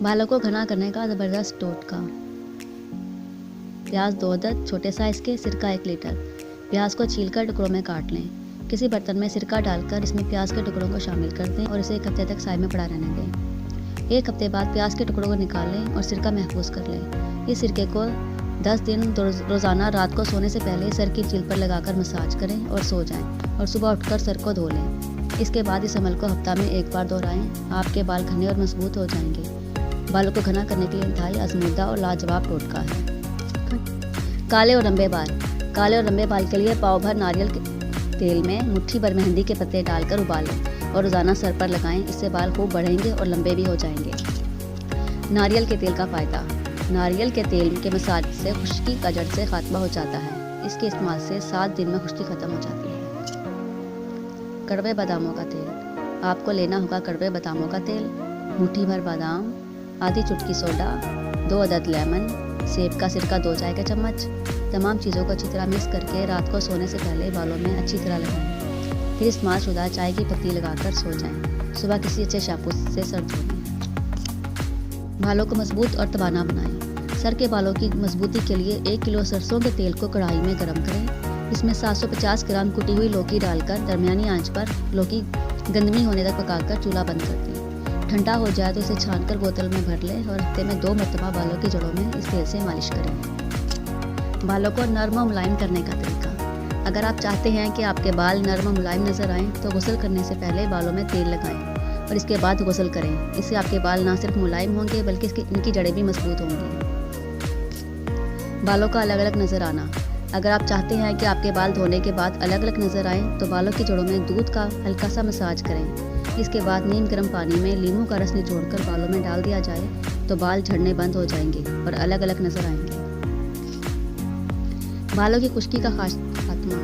बालों को घना करने का ज़बरदस्त टोटका। प्याज 2 अदद छोटे साइज़ के, सिरका 1 लीटर। प्याज को छीलकर टुकड़ों में काट लें। किसी बर्तन में सिरका डालकर इसमें प्याज के टुकड़ों को शामिल कर दें और इसे 1 हफ्ते तक साइड में पड़ा रहने दें। 1 हफ्ते बाद प्याज के टुकड़ों को निकाल लें और सिरका महफूज कर लें। इस सिरके को 10 दिन रोज़ाना रात को सोने से पहले सर की चील पर लगाकर मसाज करें और सो जाएं और सुबह उठकर सर को धो लें। इसके बाद इस अमल को हफ्ता में 1 बार दोहराएं। आपके बाल घने और मजबूत हो जाएंगे। बालों को घना करने के लिए इंतहाई आजमूदा और लाजवाब टोटका है। काले और लंबे बाल। काले और लंबे बाल के लिए पाव भर नारियल के तेल में मुट्ठी भर मेहंदी के पत्ते डालकर उबालें और रोज़ाना सर पर लगाएं। इससे बाल खूब बढ़ेंगे और लंबे भी हो जाएंगे। नारियल के तेल का फ़ायदा। नारियल के तेल के मसाज से खुश्की का जड़ से खात्मा हो जाता है। इसके इस्तेमाल से 7 दिन में खुश्की ख़त्म हो जाती है। कड़वे बादामों का तेल। आपको लेना होगा कड़वे बादामों का तेल, मुट्ठी भर बादाम, आधी चुटकी सोडा, 2 अदद लेमन, सेब का सिरका 2 चाय के चम्मच। तमाम चीज़ों को अच्छी तरह मिक्स करके रात को सोने से पहले बालों में अच्छी तरह लगाएं। फिर इस्तेमाल शुदा चाय की पत्ती लगाकर सो जाएं। सुबह किसी अच्छे शैम्पू से सर धो लें। बालों को मजबूत और तवाना बनाएं। सर के बालों की मजबूती के लिए 1 किलो सरसों के तेल को कढ़ाई में गर्म करें। इसमें 750 ग्राम कुटी हुई लौकी डालकर दरमियानी आंच पर लौकी गंदमी होने तक पकाकर चूल्हा बंद कर दें। ठंडा हो जाए तो इसे छानकर बोतल में भर लें और हफ्ते में 2 मरतबा बालों की जड़ों में इस तेल से मालिश करें। बालों को नरम और मुलायम करने का तरीका। अगर आप चाहते हैं कि आपके बाल नरम और मुलायम नजर आएं तो गुस्ल करने से पहले बालों में तेल लगाएं और इसके बाद गुस्ल करें। इससे आपके बाल ना सिर्फ मुलायम होंगे बल्कि इनकी जड़ें भी मजबूत होंगी। बालों का अलग अलग नज़र आना। अगर आप चाहते हैं कि आपके बाल धोने के बाद अलग अलग नज़र आएं तो बालों की जड़ों में दूध का हल्का सा मसाज करें। इसके बाद नीम गर्म पानी में लीमू का रस निचोड़कर बालों में डाल दिया जाए तो बाल झड़ने बंद हो जाएंगे और अलग अलग नज़र आएंगे। बालों की खुश्की का खात्मा।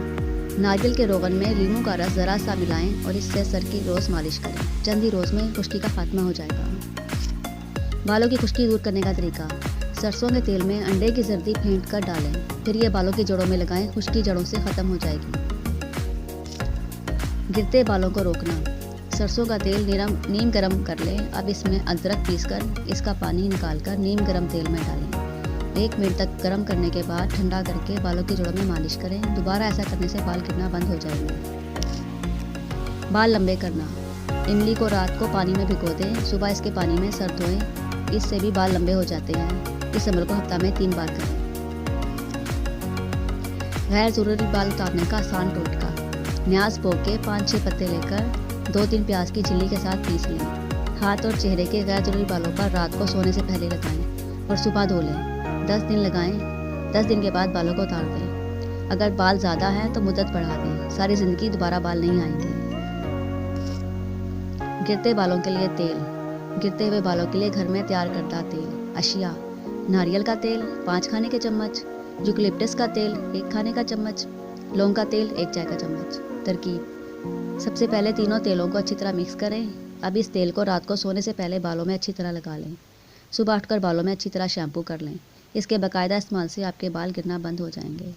नारियल के रोगन में लीमू का रस ज़रा सा मिलाएं और इससे सर की रोज़ मालिश करें। चंद ही रोज़ में खुश्की का खात्मा हो जाएगा। बालों की खुश्की दूर करने का तरीका। सरसों के तेल में अंडे की जर्दी फेंट कर डालें, फिर ये बालों की जड़ों में लगाएं। खुश्की जड़ों से ख़त्म हो जाएगी। गिरते बालों को रोकना। सरसों का तेल नीम गरम कर लें। अब इसमें अदरक पीसकर इसका पानी निकालकर नीम गरम तेल में डालें। 1 मिनट तक गर्म करने के बाद ठंडा करके बालों की जड़ों में मालिश करें। दोबारा ऐसा करने से बाल गिरना बंद हो जाएंगे। बाल लंबे करना। इमली को रात को पानी में भिगो दें, सुबह इसके पानी में सर धोएं। इससे भी बाल लंबे हो जाते हैं। इस अमल को हफ्ता में 3 बार करें। गैर ज़रूरी बाल उतारने का आसान टोटका। न्याज बो के 5-6 पत्ते लेकर 2-3 प्याज की छिल्ली के साथ पीस लें। हाथ और चेहरे के गैर ज़रूरी बालों पर रात को सोने से पहले लगाएं और सुबह धो लें। 10 दिन लगाएं। 10 दिन के बाद बालों को उतार दें। अगर बाल ज़्यादा हैं तो मुद्दत बढ़ा दें। सारी ज़िंदगी दोबारा बाल नहीं आएंगे। गिरते बालों के लिए तेल। गिरते हुए बालों के लिए घर में तैयार करदा तेल। अशिया: नारियल का तेल 5 खाने के चम्मच, यूकलिप्टस का तेल 1 खाने का चम्मच, लौंग का तेल 1 चाय का चम्मच। तरकीब: सबसे पहले तीनों तेलों को अच्छी तरह मिक्स करें। अब इस तेल को रात को सोने से पहले बालों में अच्छी तरह लगा लें। सुबह उठकर बालों में अच्छी तरह शैम्पू कर लें। इसके बाकायदा इस्तेमाल से आपके बाल गिरना बंद हो जाएंगे।